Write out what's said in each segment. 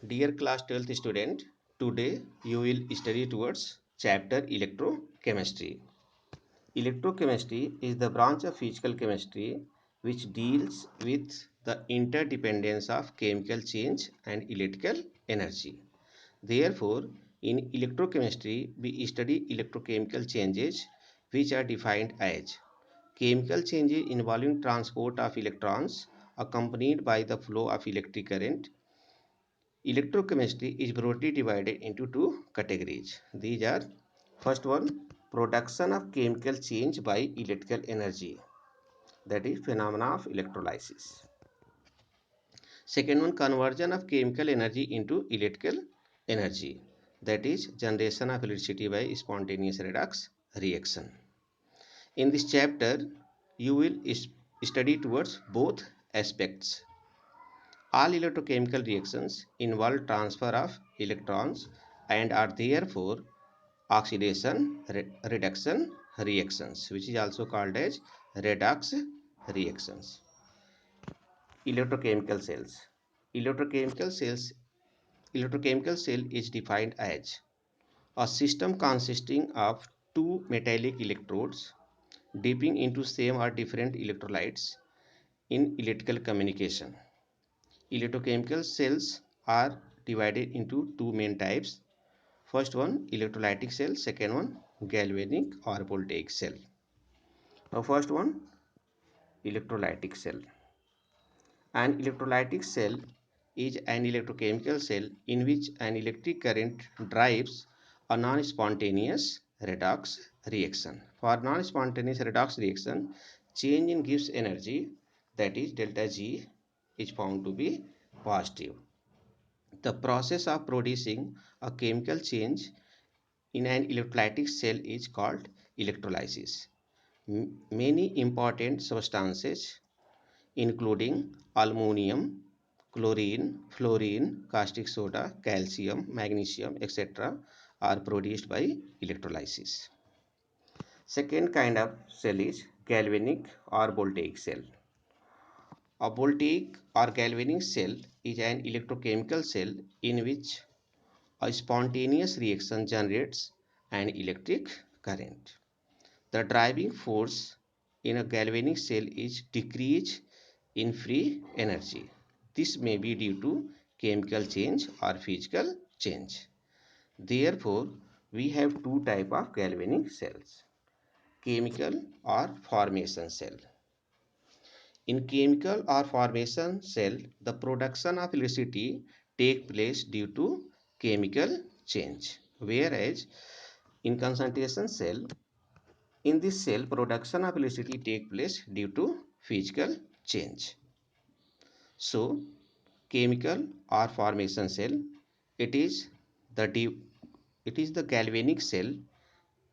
Dear class 12th student, today you will study towards chapter electrochemistry. Electrochemistry is the branch of physical chemistry which deals with the interdependence of chemical change and electrical energy. Therefore, in electrochemistry, we study electrochemical changes which are defined as chemical changes involving transport of electrons accompanied by the flow of electric current. Electrochemistry is broadly divided into two categories. These are first one, production of chemical change by electrical energy, that is phenomena of electrolysis. Second one, conversion of chemical energy into electrical energy, that is generation of electricity by spontaneous redox reaction. In this chapter, you will study towards both aspects. All electrochemical reactions involve transfer of electrons and are therefore oxidation reduction reactions, which is also called as redox reactions. Electrochemical cells. Electrochemical cells. Electrochemical cell is defined as a system consisting of two metallic electrodes dipping into same or different electrolytes in electrical communication. Electrochemical cells are divided into two main types. First one, electrolytic cell. Second one, galvanic or voltaic cell. Now first one, electrolytic cell. An electrolytic cell is an electrochemical cell in which an electric current drives a non-spontaneous redox reaction. For non-spontaneous redox reaction, change in Gibbs energy, that is delta G, is found to be positive. The process of producing a chemical change in an electrolytic cell is called electrolysis. Many important substances including aluminum, chlorine, fluorine, caustic soda, calcium, magnesium, etc. are produced by electrolysis. Second kind of cell is galvanic or voltaic cell. A voltaic or galvanic cell is an electrochemical cell in which a spontaneous reaction generates an electric current. The driving force in a galvanic cell is decrease in free energy. This may be due to chemical change or physical change. Therefore, we have two types of galvanic cells, chemical or formation cell. In chemical or formation cell, the production of electricity takes place due to chemical change, whereas in concentration cell, in this cell, production of electricity takes place due to physical change. So, chemical or formation cell, it is the galvanic cell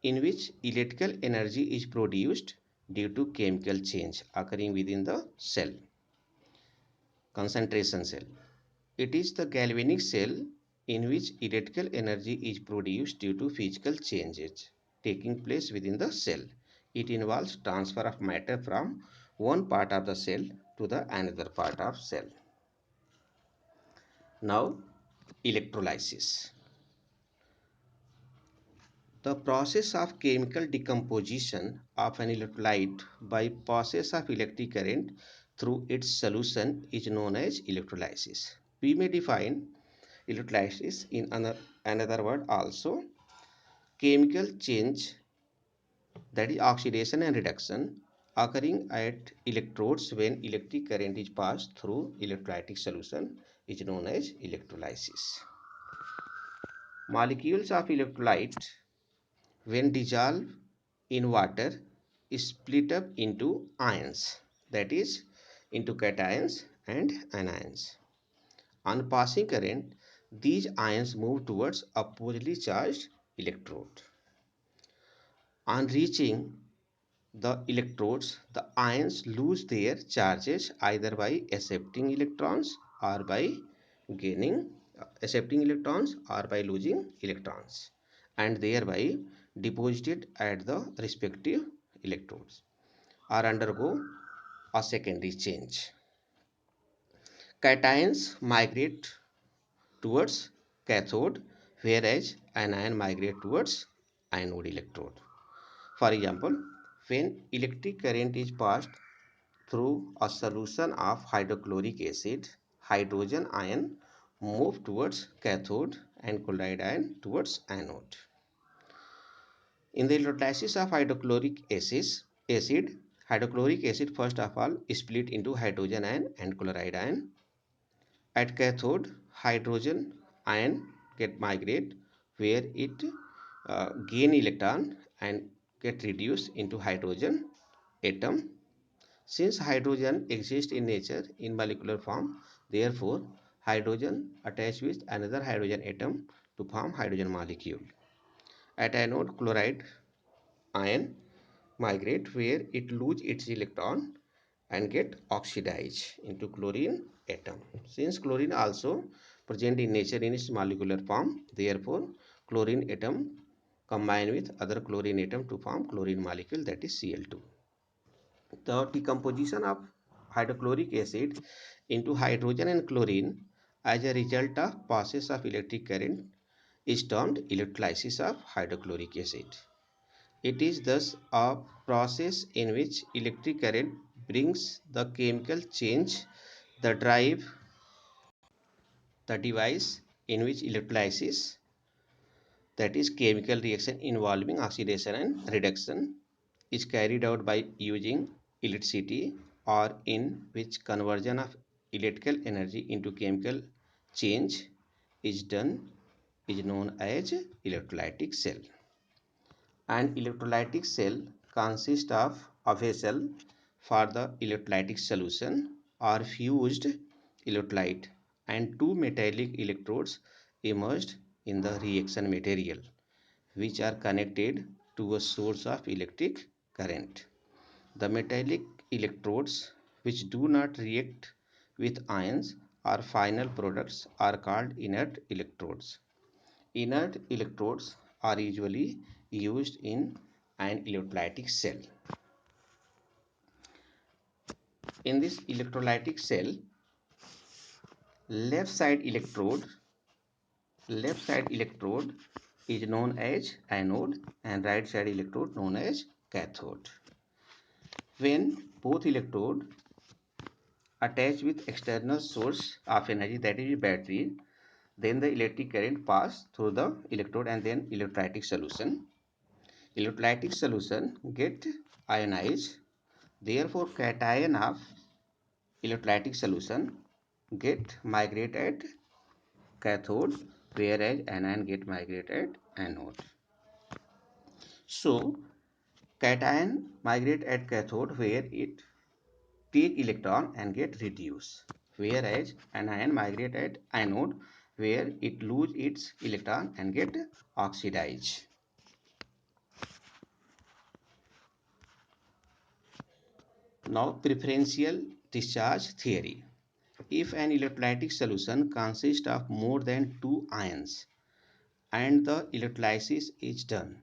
in which electrical energy is produced due to chemical change occurring within the cell. Concentration cell, it is the galvanic cell in which electrical energy is produced due to physical changes taking place within the cell. It involves transfer of matter from one part of the cell to the another part of cell. Now, electrolysis. The process of chemical decomposition of an electrolyte by process of electric current through its solution is known as electrolysis. We may define electrolysis in another word also. Chemical change, that is oxidation and reduction, occurring at electrodes when electric current is passed through electrolytic solution is known as electrolysis. Molecules of electrolyte, when dissolved in water, is split up into ions, that is into cations and anions. On passing current, these ions move towards oppositely charged electrode. On reaching the electrodes, the ions lose their charges either by accepting electrons or by gaining accepting electrons or by losing electrons, and thereby deposited at the respective electrodes or undergo a secondary change. Cations migrate towards cathode, whereas anion migrate towards anode electrode. For example, when electric current is passed through a solution of hydrochloric acid, hydrogen ion move towards cathode and chloride ion towards anode. In the electrolysis of hydrochloric acid first of all is split into hydrogen ion and chloride ion. At cathode, hydrogen ion get migrate where it gain electron and get reduced into hydrogen atom. Since hydrogen exists in nature in molecular form, therefore hydrogen attach with another hydrogen atom to form hydrogen molecule. At anode, chloride ion migrate where it lose its electron and get oxidized into chlorine atom. Since chlorine also present in nature in its molecular form, therefore chlorine atom combine with other chlorine atom to form chlorine molecule, that is Cl2. The decomposition of hydrochloric acid into hydrogen and chlorine as a result of process of electric current is termed electrolysis of hydrochloric acid. It is thus a process in which electric current brings the chemical change, the drive, the device in which electrolysis, that is chemical reaction involving oxidation and reduction, is carried out by using electricity, or in which conversion of electrical energy into chemical change is done, is known as electrolytic cell. An electrolytic cell consists of a vessel for the electrolytic solution or fused electrolyte and two metallic electrodes immersed in the reaction material, which are connected to a source of electric current. The metallic electrodes, which do not react with ions or final products, are called inert electrodes. Inert electrodes are usually used in an electrolytic cell. In this electrolytic cell, left side electrode is known as anode and right side electrode known as cathode. When both electrode attach with external source of energy, that is battery, then the electric current pass through the electrode and then electrolytic solution. Electrolytic solution get ionized, therefore cation of electrolytic solution get migrate at cathode, whereas anion get migrate at anode. So cation migrate at cathode where it take electron and get reduced, whereas anion migrate at anode where it lose its electron and get oxidized. Now preferential discharge theory. If an electrolytic solution consists of more than two ions and the electrolysis is done,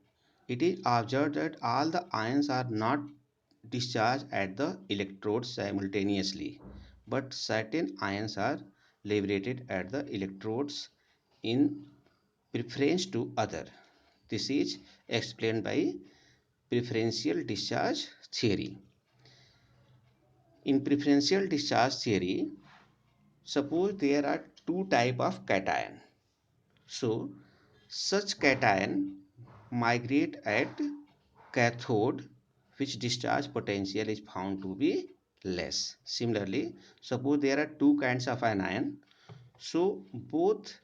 it is observed that all the ions are not discharged at the electrodes simultaneously, but certain ions are liberated at the electrodes in preference to other. This is explained by preferential discharge theory. In preferential discharge theory, suppose there are two types of cation. So such cation migrate at cathode, which discharge potential is found to be less. Similarly, suppose there are two kinds of anion. So both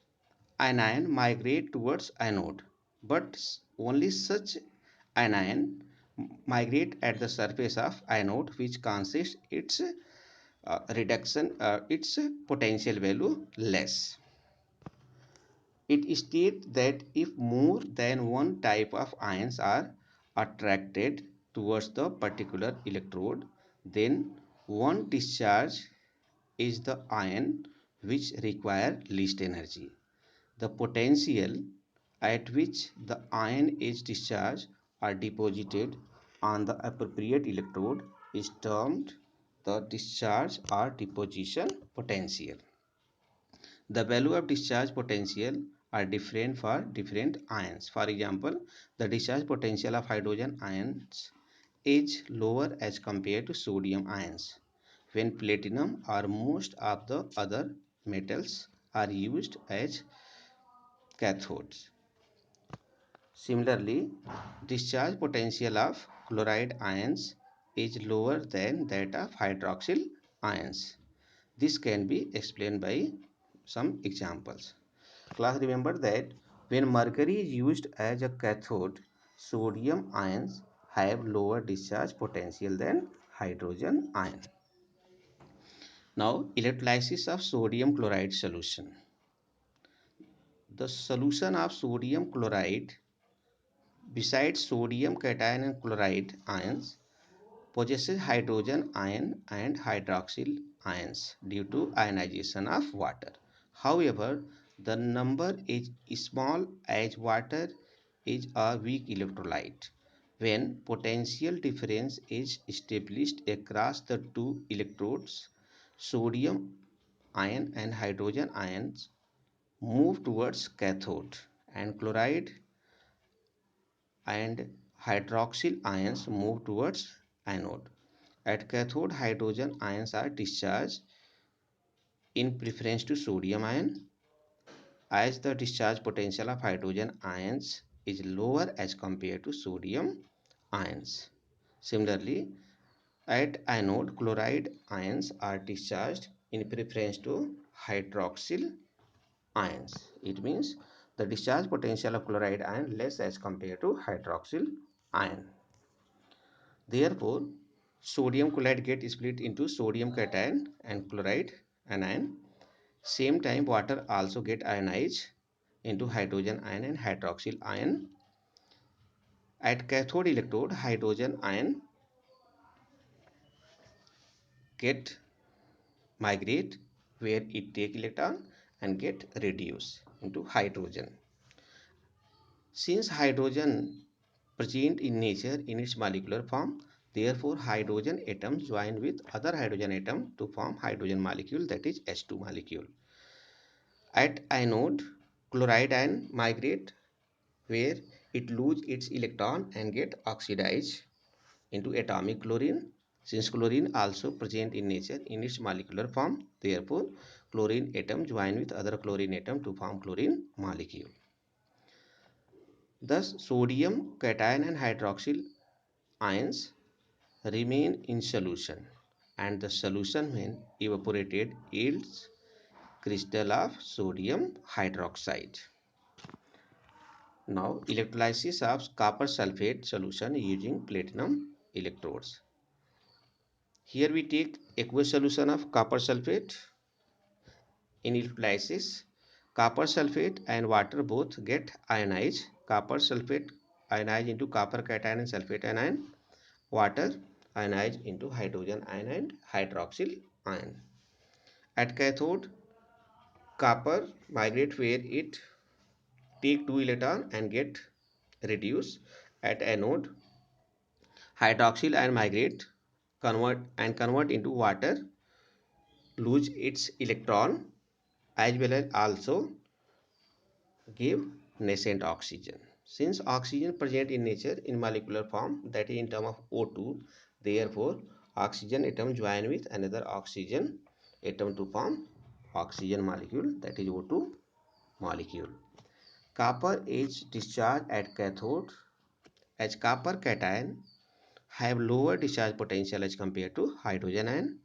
anion migrate towards anode, but only such anion migrate at the surface of anode which consists its its potential value less. It states that if more than one type of ions are attracted towards the particular electrode, then one discharge is the ion which require least energy. The potential at which the ion is discharged or deposited on the appropriate electrode is termed the discharge or deposition potential. The value of discharge potential are different for different ions. For example, the discharge potential of hydrogen ions is lower as compared to sodium ions when platinum or most of the other metals are used as cathodes. Similarly, discharge potential of chloride ions is lower than that of hydroxyl ions. This can be explained by some examples. Class, remember that when mercury is used as a cathode, sodium ions have lower discharge potential than hydrogen ion. Now, electrolysis of sodium chloride solution. The solution of sodium chloride, besides sodium cation and chloride ions, possesses hydrogen ion and hydroxyl ions due to ionization of water. However, the number is small as water is a weak electrolyte. When potential difference is established across the two electrodes, sodium ion and hydrogen ions move towards cathode and chloride and hydroxyl ions move towards anode. At cathode, hydrogen ions are discharged in preference to sodium ion, as the discharge potential of hydrogen ions is lower as compared to sodium ions. Similarly, at anode, chloride ions are discharged in preference to hydroxyl ions. It means the discharge potential of chloride ion less as compared to hydroxyl ion. Therefore, sodium chloride gets split into sodium cation and chloride anion. Same time, water also get ionized into hydrogen ion and hydroxyl ion. At cathode electrode, hydrogen ion get migrate where it take electron and get reduced into hydrogen. Since hydrogen present in nature in its molecular form, therefore hydrogen atoms join with other hydrogen atom to form hydrogen molecule, that is H2 molecule. At anode, chloride ion migrate where it lose its electron and get oxidized into atomic chlorine. Since chlorine also present in nature in its molecular form, therefore chlorine atom join with other chlorine atom to form chlorine molecule. Thus, sodium cation and hydroxyl ions remain in solution, and the solution when evaporated yields crystal of sodium hydroxide. Now, electrolysis of copper sulfate solution using platinum electrodes. Here we take aqueous solution of copper sulfate. In electrolysis, copper sulfate and water both get ionized. Copper sulfate ionized into copper cation and sulfate anion. Water ionized into hydrogen ion and hydroxyl ion. At cathode, copper migrate where it take 2 electron and get reduced. At anode, hydroxyl ion migrate convert into water, lose its electron, as well as also give nascent oxygen. Since oxygen present in nature in molecular form, that is in term of O2, therefore oxygen atom join with another oxygen atom to form oxygen molecule, that is O2 molecule. Copper is discharged at cathode as copper cation have lower discharge potential as compared to hydrogen ion.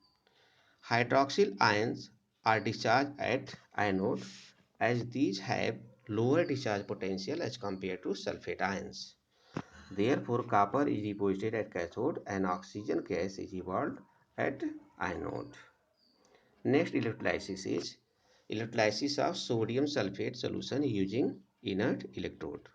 Hydroxyl ions are discharged at anode as these have lower discharge potential as compared to sulfate ions. Therefore, copper is deposited at cathode and oxygen gas is evolved at anode. Next electrolysis is electrolysis of sodium sulfate solution using inert electrode.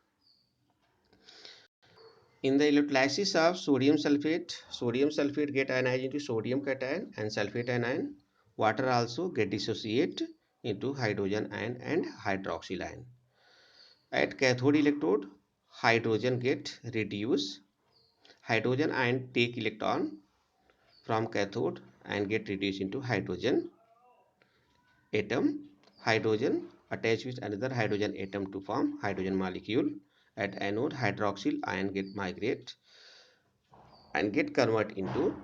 In the electrolysis of sodium sulfate get ionized into sodium cation and sulfate anion. Water also get dissociate into hydrogen ion and hydroxyl ion. At cathode electrode, hydrogen get reduced. Hydrogen ion take electron from cathode and get reduced into hydrogen atom, hydrogen attach with another hydrogen atom to form hydrogen molecule. At anode, hydroxyl ion get migrate and get convert into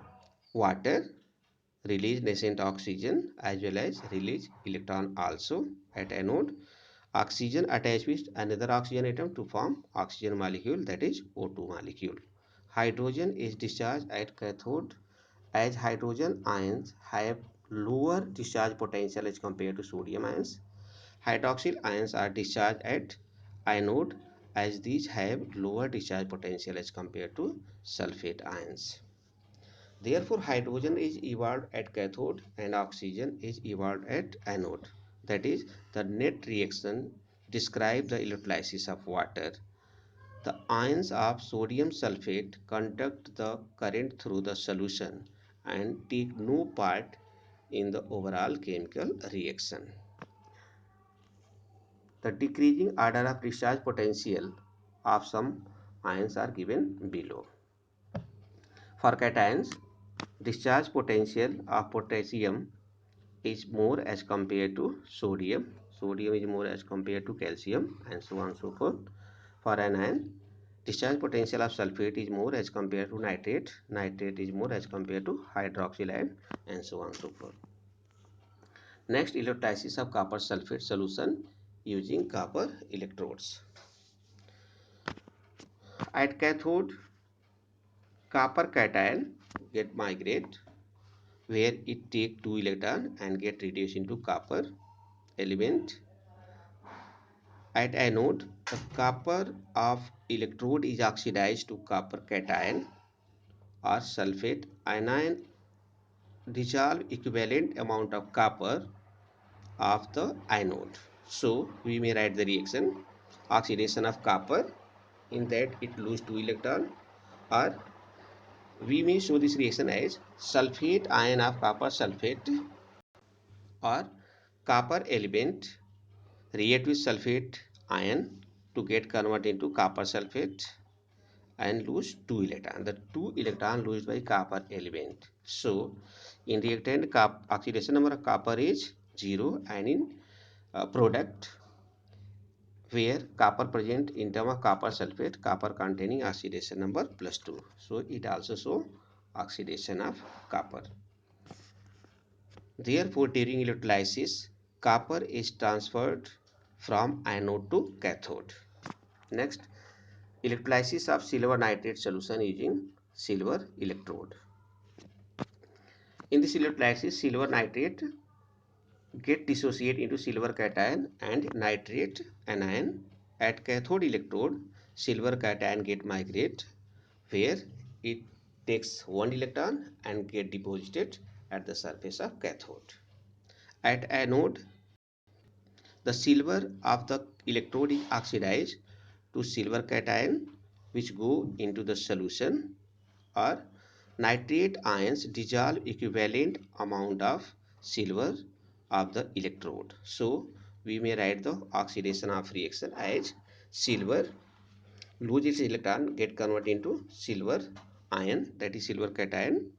water, release nascent oxygen as well as release electron also. At anode, oxygen attach with another oxygen atom to form oxygen molecule, that is O2 molecule. Hydrogen is discharged at cathode as hydrogen ions have lower discharge potential as compared to sodium ions. Hydroxyl ions are discharged at anode as these have lower discharge potential as compared to sulfate ions. Therefore, hydrogen is evolved at cathode and oxygen is evolved at anode. That is, the net reaction describes the electrolysis of water. The ions of sodium sulfate conduct the current through the solution and take no part in the overall chemical reaction. The decreasing order of discharge potential of some ions are given below. For cations, discharge potential of potassium is more as compared to sodium. Sodium is more as compared to calcium, and so on and so forth. For anion, discharge potential of sulfate is more as compared to nitrate. Nitrate is more as compared to hydroxyl ion, and so on and so forth. Next, electrolysis of copper sulfate solution using copper electrodes. At cathode, copper cation get migrate where it take 2 electron and get reduced into copper element. At anode, the copper of electrode is oxidized to copper cation or sulfate. Anion dissolve equivalent amount of copper of the anode. So we may write the reaction oxidation of copper, in that it lose 2 electron, or we may show this reaction as sulfate ion of copper sulfate or copper element react with sulfate ion to get converted into copper sulfate and lose 2 electron. The 2 electron lost by copper element. So in reactant, oxidation number of copper is 0, and in product where copper present in term of copper sulfate, copper containing oxidation number +2. So it also show oxidation of copper. Therefore, during electrolysis, copper is transferred from anode to cathode. Next, electrolysis of silver nitrate solution using silver electrode. In this electrolysis, silver nitrate get dissociate into silver cation and nitrate anion. At cathode electrode, silver cation get migrate where it takes 1 electron and get deposited at the surface of cathode. At anode, the silver of the electrode is oxidized to silver cation, which go into the solution, or nitrate ions dissolve equivalent amount of silver of the electrode. So we may write the oxidation of reaction as silver lose its electron get converted into silver ion, that is silver cation.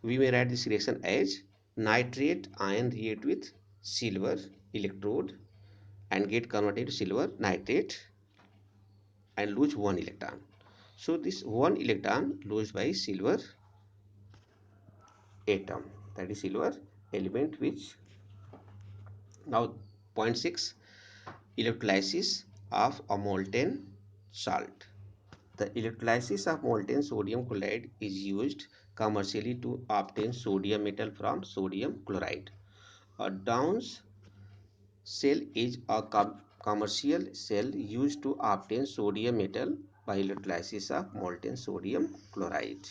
We may write this reaction as nitrate ion react with silver electrode and get converted into silver nitrate and lose 1 electron. So this 1 electron lost by silver atom, that is silver element. Which now point 6, electrolysis of a molten salt. The electrolysis of molten sodium chloride is used commercially to obtain sodium metal from sodium chloride. A Downs cell is a commercial cell used to obtain sodium metal by electrolysis of molten sodium chloride.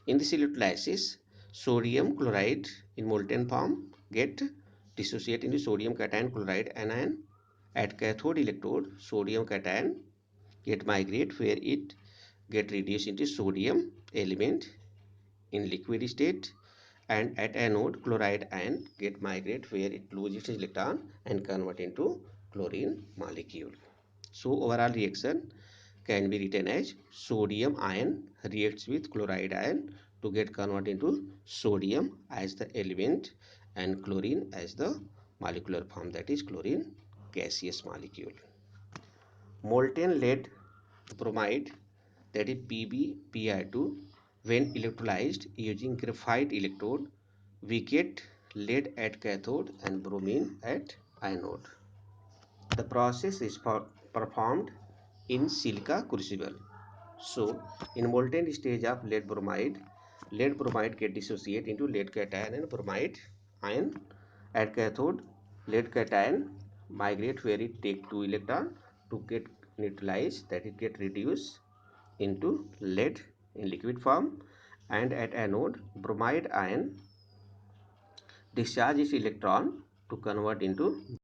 In this electrolysis, sodium chloride in molten form get dissociate into sodium cation chloride anion. At cathode electrode, sodium cation get migrate where it get reduced into sodium element in liquid state, and at anode, chloride ion get migrate where it loses its electron and convert into chlorine molecule. So overall reaction can be written as sodium ion reacts with chloride ion to get converted into sodium as the element and chlorine as the molecular form, that is chlorine gaseous molecule. Molten lead bromide, that is PbBr2, when electrolyzed using graphite electrode, we get lead at cathode and bromine at anode. The process is performed in silica crucible. So, in molten stage of lead bromide get dissociate into lead cation and bromide ion. At cathode, lead cation migrate where it take 2 electron to get neutralized, that it get reduced into lead in liquid form, and at anode, bromide ion discharge its electron to convert into